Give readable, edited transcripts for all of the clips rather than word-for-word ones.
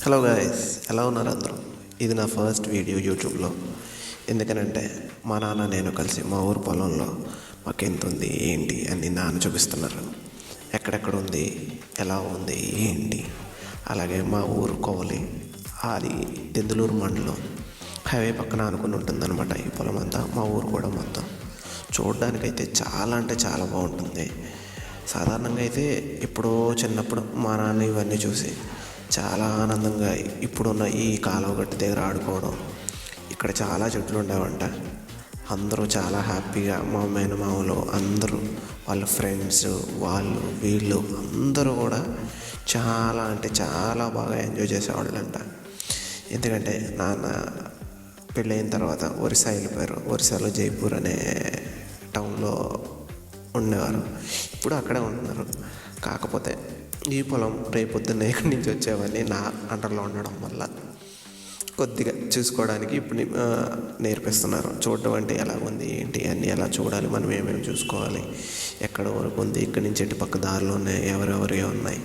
Hello guys, ఎలా ఉన్నారు అందరూ? ఇది నా ఫస్ట్ వీడియో యూట్యూబ్లో. ఎందుకనంటే మా నాన్న నేను కలిసి మా ఊరు పొలంలో మాకు ఎంత ఉంది ఏంటి అని నాన్న చూపిస్తున్నారు. ఎక్కడెక్కడ ఉంది, ఎలా ఉంది ఏంటి. అలాగే మా ఊరు కోవలి, అది దెందులూరు మండలం, హైవే పక్కన అనుకుని ఉంటుందన్నమాట. ఈ పొలం అంతా మా ఊరు కూడా మొత్తం చూడడానికైతే చాలా అంటే చాలా బాగుంటుంది. సాధారణంగా అయితే ఎప్పుడో చిన్నప్పుడు మా నాన్న ఇవన్నీ చూసి చాలా ఆనందంగా ఇప్పుడున్న ఈ కాలువ గట్టు దగ్గర ఆడుకోవడం. ఇక్కడ చాలా చెట్లు ఉండేవంట. అందరూ చాలా హ్యాపీగా, మా మేనమామలు అందరూ, వాళ్ళ ఫ్రెండ్స్, వాళ్ళు వీళ్ళు అందరూ కూడా చాలా అంటే చాలా బాగా ఎంజాయ్ చేసేవాళ్ళంట. ఎందుకంటే నాన్న పెళ్ళైన తర్వాత ఒరిస్సా వెళ్ళిపోయారు. ఒరిస్సాలో జైపూర్ అనే టౌన్లో ఉండేవారు. ఇప్పుడు అక్కడే ఉంటున్నారు. కాకపోతే ఈ పొలం రేపొద్దున్న ఇక్కడి నుంచి వచ్చేవన్నీ నా అండర్లో ఉండడం వల్ల కొద్దిగా చూసుకోవడానికి ఇప్పుడు నేర్పిస్తున్నారు. చూడడం అంటే ఎలా ఉంది ఏంటి అన్నీ ఎలా చూడాలి, మనం ఏమేమి చూసుకోవాలి, ఎక్కడ వరకు ఉంది, ఇక్కడి నుంచి ఎటు పక్క దారిలో ఉన్నాయి, ఎవరెవరి ఉన్నాయి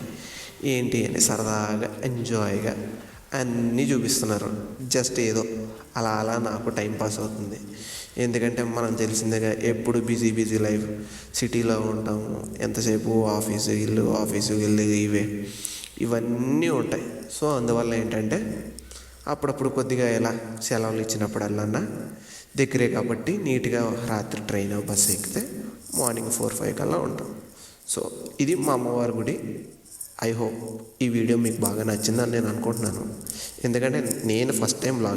ఏంటి అని సరదాగా ఎంజాయ్గా అన్నీ చూపిస్తున్నారు. జస్ట్ ఏదో అలా అలా నాకు టైం పాస్ అవుతుంది. ఎందుకంటే మనం తెలిసిందేగా, ఎప్పుడు బిజీ బిజీ లైఫ్, సిటీలో ఉంటాము, ఎంతసేపు ఆఫీసు ఇల్లు ఇవన్నీ ఉంటాయి. సో అందువల్ల ఏంటంటే అప్పుడప్పుడు కొద్దిగా ఎలా సెలవులు ఇచ్చినప్పుడల్లా దగ్గరే కాబట్టి నీట్గా రాత్రి ట్రైన్ బస్సు ఎక్కితే మార్నింగ్ 4-5 కల్లా ఉంటాం. సో ఇది మా అమ్మవారి గుడి. ఐ హోప్ ఈ వీడియో మీకు బాగా నచ్చిందని నేను అనుకుంటున్నాను. ఎందుకంటే నేను ఫస్ట్ టైం బ్లాగ్